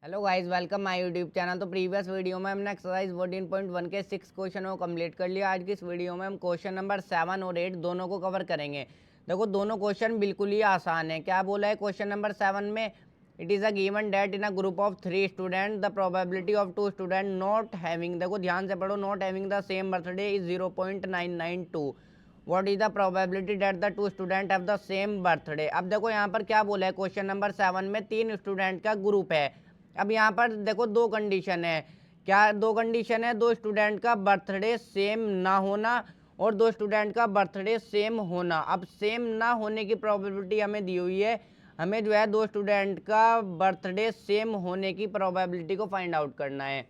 Hello guys, welcome my YouTube channel. तो previous video में हमने एक्सरसाइज 14.1 के 6 क्वेश्चन को कंप्लीट कर लिया। आज की इस वीडियो में हम क्वेश्चन नंबर 7 और 8 दोनों को कवर करेंगे। देखो, दोनों क्वेश्चन बिल्कुल ही आसान है। क्या बोला है क्वेश्चन नंबर 7 में? It is a given date in a group of 3 student the probability of 2 student not having, देखो ध्यान से पढ़ो, not having the same birthday is 0.992। What is the probability date the 2 student have the same birthday. अब देखो यहाँ पर क्या बोला है क्वेश्चन नंबर 7 में, 3 स्टूडेंट का ग्रुप है। अब यहाँ पर देखो दो कंडीशन है। क्या दो कंडीशन है? दो स्टूडेंट का बर्थडे सेम ना होना और दो स्टूडेंट का बर्थडे सेम होना। अब सेम ना होने की प्रोबेबिलिटी हमें दी हुई है। हमें जो है दो स्टूडेंट का बर्थडे सेम होने की प्रोबेबिलिटी को फाइंड आउट करना है।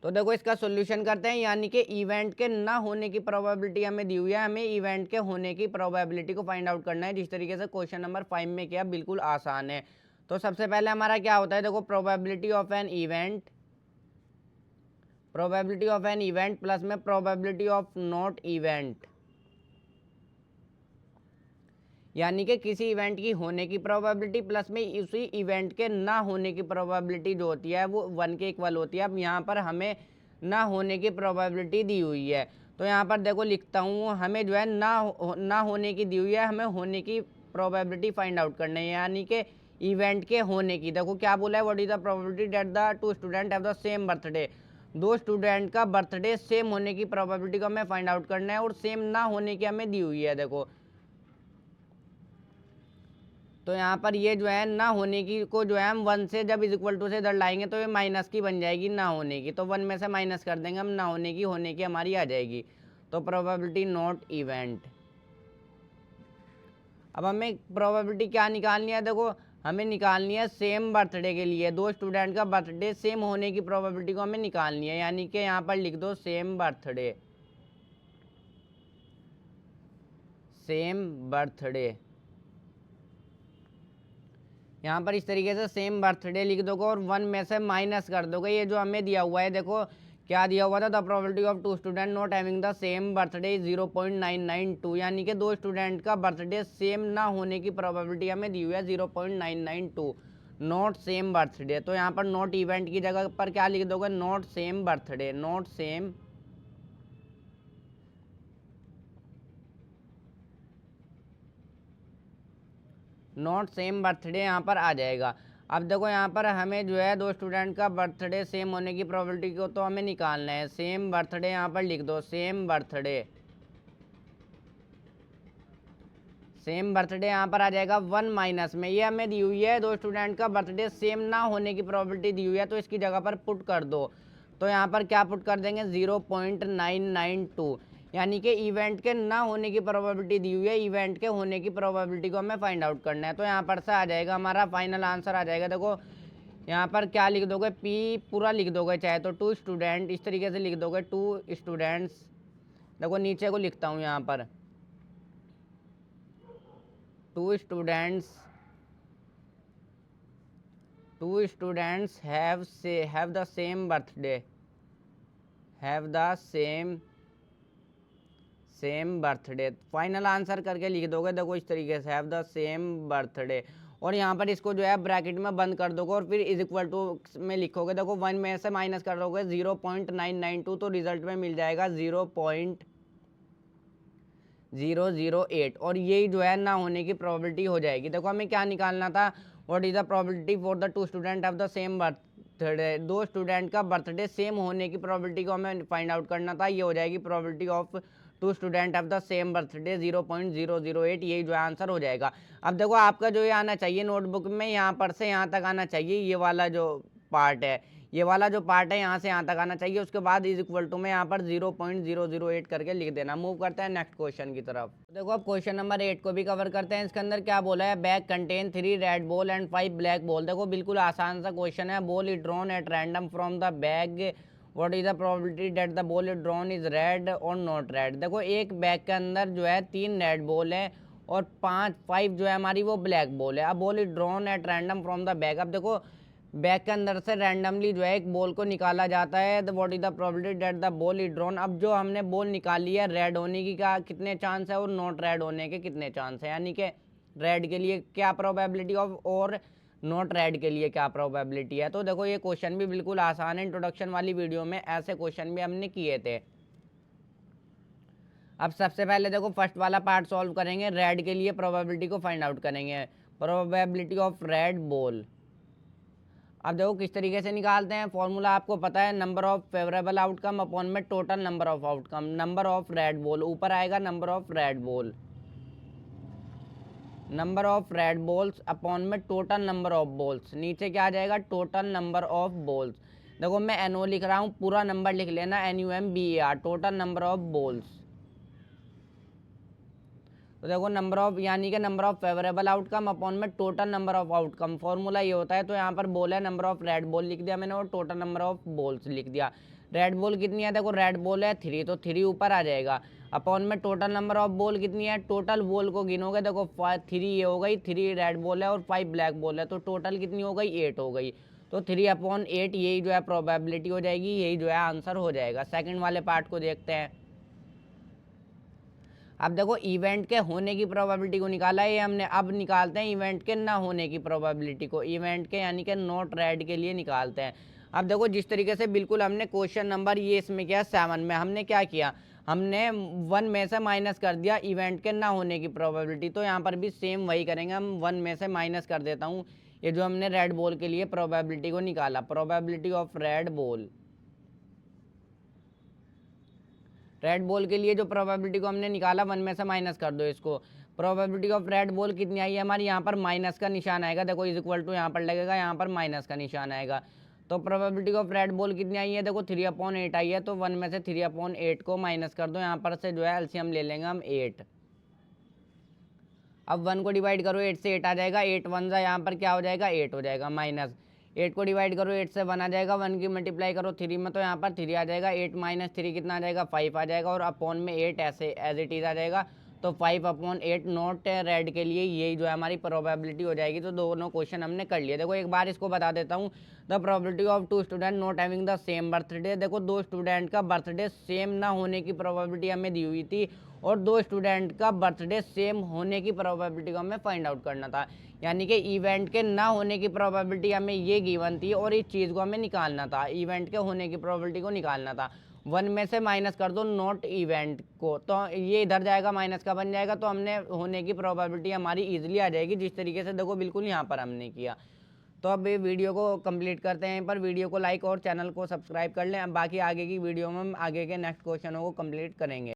तो देखो इसका सॉल्यूशन करते हैं, यानी कि इवेंट के ना होने की प्रोबेबिलिटी हमें दी हुई है, हमें इवेंट के होने की प्रोबेबिलिटी को फाइंड आउट करना है। जिस तरीके से क्वेश्चन नंबर 5 में किया, बिल्कुल आसान है। तो सबसे पहले हमारा क्या होता है, देखो probability of an event, probability of an event plus में प्रोबेबिलिटी ऑफ नॉट इवेंट, यानी कि किसी इवेंट की होने की प्रोबेबिलिटी प्लस में उसी इवेंट के ना होने की प्रोबेबिलिटी जो होती है वो 1 के इक्वल होती है। अब यहाँ पर हमें ना होने की प्रोबेबिलिटी दी हुई है, तो यहाँ पर देखो लिखता हूँ, हमें जो है ना होने की दी हुई है, हमें होने की प्रोबेबिलिटी फाइंड आउट करनी है, यानी कि इवेंट के होने की। देखो क्या बोला है, what is the probability that the 2 student have the same birthday. दो स्टूडेंट का बर्थडे सेम होने की प्रोबेबिलिटी को हमें फाइंड आउट करना है और सेम ना होने की हमें दी हुई है। देखो तो यहाँ पर ये जो है ना होने की को जो है हम 1 से जब इज इक्वल टू से इधर लाएंगे तो ये माइनस की बन जाएगी ना होने की, तो 1 में से माइनस कर देंगे हम, ना होने की हमारी आ जाएगी। तो प्रोबेबिलिटी नॉट इवेंट। अब हमें प्रोबेबिलिटी क्या निकालनी है? देखो हमें निकालनी है सेम बर्थडे के लिए, दो स्टूडेंट का बर्थडे सेम होने की प्रोबेबिलिटी को हमें निकालनी है, यानी कि यहाँ पर लिख दो सेम बर्थडे, सेम बर्थडे। यहाँ पर इस तरीके से सेम बर्थडे लिख दोगे और 1 में से माइनस कर दोगे ये जो हमें दिया हुआ है। देखो क्या दिया हुआ था, the probability of 2 student not having the same birthday 0.992, यानी कि दो स्टूडेंट का बर्थडे सेम ना होने की प्रोबेबिलिटी हमें दी हुई है 0.992, नॉट सेम बर्थडे। तो यहाँ पर नॉट इवेंट की जगह पर क्या लिख दोगे, not same birthday, not same not same birthday यहाँ पर आ जाएगा। अब देखो यहाँ पर हमें जो है दो स्टूडेंट का बर्थडे सेम होने की प्रोबेबिलिटी को तो हमें निकालना है। सेम बर्थडे यहाँ पर लिख दो, सेम बर्थडे, सेम बर्थडे यहाँ पर आ जाएगा 1 माइनस में, ये हमें दी हुई है दो स्टूडेंट का बर्थडे सेम ना होने की प्रोबेबिलिटी दी हुई है, तो इसकी जगह पर पुट कर दो। तो यहाँ पर क्या पुट कर देंगे, 0.992, यानी कि इवेंट के ना होने की प्रोबेबिलिटी दी हुई है, इवेंट के होने की प्रोबेबिलिटी को हमें फाइंड आउट करना है। तो यहाँ पर से आ जाएगा हमारा फाइनल आंसर आ जाएगा। देखो यहाँ पर क्या लिख दोगे, पी पूरा लिख दोगे चाहे तो 2 स्टूडेंट, इस तरीके से लिख दोगे 2 स्टूडेंट्स। देखो नीचे को लिखता हूँ यहाँ पर, 2 students, 2 students have the same birthday, have the same birthday. Final answer करके लिख दोगे, देखो इस तरीके से, हैव द सेम बर्थडे। और यहाँ पर इसको जो है ब्रैकेट में बंद कर दोगे और फिर इज इक्वल टू में लिखोगे। देखो 1 में से माइनस कर दोगे 0.992, तो रिजल्ट में मिल जाएगा 0.008, और यही जो है ना होने की प्रोबेबिलिटी हो जाएगी। देखो हमें क्या निकालना था, what is the probability for the 2 student of the same birthday, दो स्टूडेंट का बर्थडे सेम होने की प्रोबेबिलिटी को हमें फाइंड आउट करना था। ये हो जाएगी probability of 2 student of the same birthday 0.008, यही जो है आंसर हो जाएगा। अब देखो आपका जो ये आना चाहिए नोटबुक में, यहाँ पर से यहाँ तक आना चाहिए, ये वाला जो पार्ट है, ये वाला जो पार्ट है यहाँ से यहाँ तक आना चाहिए। उसके बाद इज इक्वल टू में यहाँ पर 0.008 करके लिख देना। मूव करते हैं नेक्स्ट क्वेश्चन की तरफ। देखो अब क्वेश्चन नंबर 8 को भी कवर करते हैं। इसके अंदर क्या बोला है, bag contain 3 red ball and 5 black ball. देखो बिल्कुल आसान सा क्वेश्चन है। Ball is drawn at random from the bag, what is the probability that the ball is drawn is red और नॉट रेड। देखो एक बैग के अंदर जो है 3 रेड बॉल है और 5 जो है हमारी वो ब्लैक बॉल है। अब ball is drawn at random from the bag. अब देखो बैग के अंदर से रैंडमली जो है एक बॉल को निकाला जाता है, the what is the probability that the ball is drawn. अब जो हमने बॉल निकाली है रेड होने की का कितने चांस है और नॉट रेड होने के कितने चांस है, यानी कि रेड के लिए क्या प्रोबेबिलिटी ऑफ और नॉट रेड के लिए क्या प्रोबेबिलिटी है। तो देखो ये क्वेश्चन भी बिल्कुल आसान है, इंट्रोडक्शन वाली वीडियो में ऐसे क्वेश्चन भी हमने किए थे। अब सबसे पहले देखो फर्स्ट वाला पार्ट सॉल्व करेंगे, रेड के लिए प्रोबेबिलिटी को फाइंड आउट करेंगे, प्रोबेबिलिटी ऑफ रेड बॉल। अब देखो किस तरीके से निकालते हैं, फॉर्मूला आपको पता है, number of favourable outcome upon में total number of outcome, number of red ball ऊपर आएगा number of red ball, number of red balls upon में टोटल नंबर ऑफ बॉल्स, नीचे क्या आ जाएगा टोटल नंबर ऑफ बॉल्स। देखो मैं NO लिख रहा हूँ, पूरा नंबर लिख लेना NUMBAR, total number of balls. तो देखो नंबर ऑफ यानी कि number of favourable outcome upon में total number of outcome, formula ये होता है। तो यहाँ पर बोल है नंबर ऑफ रेड बॉल लिख दिया मैंने और टोटल नंबर ऑफ बॉल्स लिख दिया। रेड बॉल कितनी है, देखो रेड बॉल है 3, तो 3 ऊपर आ जाएगा, अपॉन में टोटल नंबर ऑफ बॉल कितनी है, टोटल बॉल को गिनोगे देखो 3 ये हो गई, 3 रेड बॉल है और 5 ब्लैक बॉल है, तो टोटल कितनी हो गई 8 हो गई। तो 3/8 यही जो है प्रोबेबिलिटी हो जाएगी, यही जो है आंसर हो जाएगा। सेकंड वाले पार्ट को देखते हैं। अब देखो इवेंट के होने की प्रोबेबिलिटी को निकाला है ये हमने, अब निकालते हैं इवेंट के ना होने की प्रोबेबिलिटी को, इवेंट के यानी कि नॉट रेड के लिए निकालते हैं। अब देखो जिस तरीके से बिल्कुल हमने क्वेश्चन नंबर ये इसमें किया 7 में, हमने क्या किया, हमने 1 में से माइनस कर दिया इवेंट के ना होने की प्रोबेबिलिटी। तो यहाँ पर भी सेम वही करेंगे, हम 1 में से माइनस कर देता हूँ ये जो हमने रेड बॉल के लिए प्रोबेबिलिटी को निकाला, probability of red ball, red ball के लिए जो प्रोबेबिलिटी को हमने निकाला 1 में से माइनस कर दो इसको। प्रोबेबिलिटी ऑफ रेड बॉल कितनी आई है हमारी, यहाँ पर माइनस का निशान आएगा, देखो इज इक्वल टू यहाँ पर लगेगा, यहाँ पर माइनस का निशान आएगा। तो प्रोबेबिलिटी ऑफ रेड बॉल कितनी आई है, देखो 3/8 आई है, तो 1 में से 3/8 को माइनस कर दो, यहाँ पर से जो है एलसीएम ले लेंगे हम 8। अब 1 को डिवाइड करो 8 से 8 आ जाएगा, 8 1 जा यहाँ पर क्या हो जाएगा 8 हो जाएगा, माइनस 8 को डिवाइड करो 8 से 1 आ जाएगा, 1 की मल्टीप्लाई करो 3 में, तो यहाँ पर 3 आ जाएगा, 8 - 3 कितना आ जाएगा 5 आ जाएगा, और अपॉन में 8 ऐसे एज इट इज आ जाएगा। तो 5/8 नॉट रेड के लिए यही जो है हमारी प्रोबेबिलिटी हो जाएगी। तो दोनों क्वेश्चन हमने कर लिए। देखो एक बार इसको बता देता हूँ, the probability of 2 student not having the same birthday. देखो 2 स्टूडेंट का बर्थडे सेम ना होने की प्रोबेबिलिटी हमें दी हुई थी, और 2 स्टूडेंट का बर्थडे सेम होने की प्रोबेबिलिटी को हमें फाइंड आउट करना था। यानी कि इवेंट के ना होने की प्रोबेबिलिटी हमें ये गिवन थी, और इस चीज़ को हमें निकालना था, इवेंट के होने की प्रोबेबिलिटी को निकालना था। 1 में से माइनस कर दो नॉट इवेंट को, तो ये इधर जाएगा माइनस का बन जाएगा, तो हमने होने की प्रोबेबिलिटी हमारी इजीली आ जाएगी, जिस तरीके से देखो बिल्कुल यहाँ पर हमने किया। तो अब ये वीडियो को कंप्लीट करते हैं, पर वीडियो को लाइक और चैनल को सब्सक्राइब कर लें। अब बाकी आगे की वीडियो में हम आगे के नेक्स्ट क्वेश्चनों को कंप्लीट करेंगे।